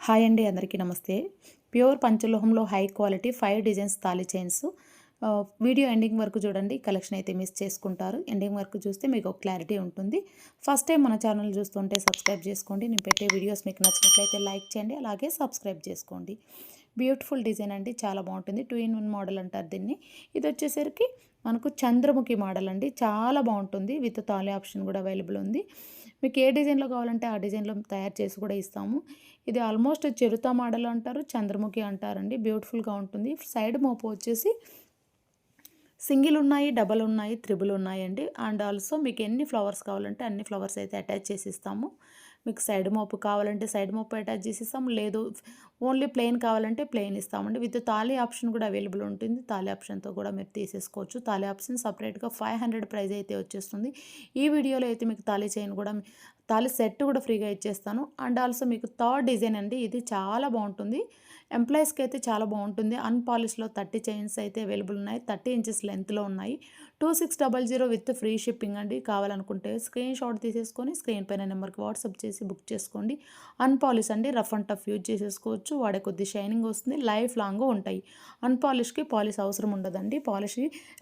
Hi అండి, అందరికీ నమస్తే. ప్యూర్ పంచలోహంలో హై క్వాలిటీ 5 డిజైన్స్ తాళి చైన్స్. వీడియో ఎండింగ్ వరకు చూడండి. కలెక్షన్ అయితే మిస్ చేసుకుంటారు. ఎండింగ్ వరకు చూస్తే మీకు ఒక క్లారిటీ ఉంటుంది. ఫస్ట్ టైం మన ఛానల్ చూస్తుంటే సబ్స్క్రైబ్ చేసుకోండి. నేను పెట్టే వీడియోస్ మీకు నచ్చినట్లయితే లైక్ చేయండి, అలాగే సబ్స్క్రైబ్ చేసుకోండి. బ్యూటిఫుల్ డిజైన్ అండి, చాలా బాగుంటుంది. 2 in 1 మోడల్ అంటారు దీన్ని. ఇది వచ్చేసరికి మనకు చంద్రముఖి మోడల్ అండి, చాలా బాగుంటుంది. విత్ తాళి ఆప్షన్ కూడా అవైలబుల్ ఉంది. మీకు ఏ డిజైన్లో కావాలంటే ఆ డిజైన్లో తయారు చేసి కూడా ఇస్తాము. ఇది ఆల్మోస్ట్ చిరుత మోడల్ అంటారు, చంద్రముఖి అంటారండి. బ్యూటిఫుల్గా ఉంటుంది. సైడ్ మోపు వచ్చేసి సింగిల్ ఉన్నాయి, డబల్ ఉన్నాయి, త్రిబుల్ ఉన్నాయండి. అండ్ ఆల్సో మీకు ఎన్ని ఫ్లవర్స్ కావాలంటే అన్ని ఫ్లవర్స్ అయితే అటాచ్ చేసి ఇస్తాము. మీకు సైడ్ మోపు కావాలంటే సైడ్ మోపు అటాచ్ చేసి ఇస్తాము, లేదు ఓన్లీ ప్లెయిన్ కావాలంటే ప్లెయిన్ ఇస్తామండి. విత్ తాళి ఆప్షన్ కూడా అవైలబుల్ ఉంటుంది. తాళి ఆప్షన్తో కూడా మీరు తీసేసుకోవచ్చు. తాళి ఆప్షన్ సపరేట్గా 500 ప్రైస్ అయితే వచ్చేస్తుంది. ఈ వీడియోలో అయితే మీకు తాళి చైన్ కూడా, తాళి సెట్ కూడా ఫ్రీగా ఇచ్చేస్తాను. అండ్ ఆల్సో మీకు థర్డ్ డిజైన్ అండి, ఇది చాలా బాగుంటుంది. ఎంప్లాయీస్కి అయితే చాలా బాగుంటుంది. అన్పాలిష్లో 30 చైన్స్ అయితే అవైలబుల్ ఉన్నాయి. 30 ఇంచెస్ లెంత్లో ఉన్నాయి. 2600 విత్ ఫ్రీ షిప్పింగ్ అండి. కావాలనుకుంటే స్క్రీన్ షాట్ తీసేసుకొని స్క్రీన్ పైన నెంబర్కి వాట్సాప్ చేసి బుక్ చేసుకోండి. అన్పాలిష్ అండి, రఫ్ అండ్ టఫ్ యూజ్ చేసేసుకోవచ్చు. వాడే కొద్ది షైనింగ్ వస్తుంది, లైఫ్ లాంగ్ ఉంటాయి. అన్పాలిష్కి పాలిష్ అవసరం ఉండదండి. పాలిష్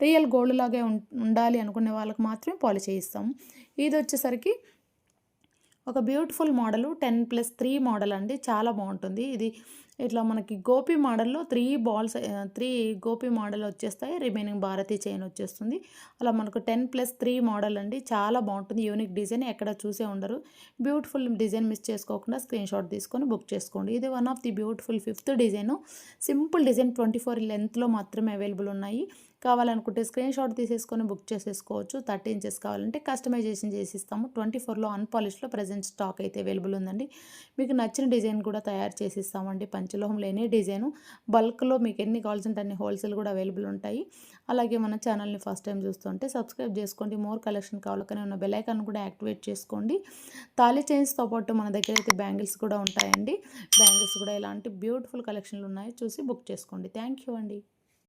రియల్ గోల్డ్ లాగే ఉండాలి అనుకునే వాళ్ళకి మాత్రమే పాలిష్ చేయిస్తాం. ఇది వచ్చేసరికి ఒక బ్యూటిఫుల్ మోడలు 10+3 మోడల్ అండి, చాలా బాగుంటుంది. ఇది ఇట్లా మనకి గోపి మోడల్లో 3 బాల్స్ 3 గోపి మోడల్ వచ్చేస్తాయి. రిమైనింగ్ భారతీ చైన్ వచ్చేస్తుంది. అలా మనకు 10+3 మోడల్ అండి, చాలా బాగుంటుంది. యూనిక్ డిజైన్, ఎక్కడ చూసే ఉండరు. బ్యూటిఫుల్ డిజైన్ మిస్ చేసుకోకుండా స్క్రీన్ షాట్ తీసుకొని బుక్ చేసుకోండి. ఇది one of the beautiful 5th design. Simple design 24 లెంత్లో మాత్రమే అవైలబుల్ ఉన్నాయి. కావాలనుకుంటే స్క్రీన్ షాట్ తీసేసుకొని బుక్ చేసేసుకోవచ్చు. 30 ఇంచెస్ కావాలంటే కస్టమైజేషన్ చేసి ఇస్తాము. 24లో అన్పాలిష్లో ప్రజెంట్ స్టాక్ అయితే అవైలబుల్ ఉందండి. మీకు నచ్చిన డిజైన్ కూడా తయారు చేసి ఇస్తామండి. పంచలోహంలో ఎనీ డిజైను బల్క్లో మీకు ఎన్ని కావాల్సింటే అన్ని హోల్సేల్ కూడా అవైలబుల్ ఉంటాయి. అలాగే మన ఛానల్ని ఫస్ట్ టైం చూస్తుంటే సబ్స్క్రైబ్ చేసుకోండి. మోర్ కలెక్షన్ కావాలకనే ఉన్న బెల్ ఐకాన్ కూడా యాక్టివేట్ చేసుకోండి. తాళి చైన్స్తో పాటు మన దగ్గర అయితే బ్యాంగిల్స్ కూడా ఉంటాయండి. బ్యాంగిల్స్ కూడా ఇలాంటి బ్యూటిఫుల్ కలెక్షన్లు ఉన్నాయి, చూసి బుక్ చేసుకోండి. థ్యాంక్ యూ అండి.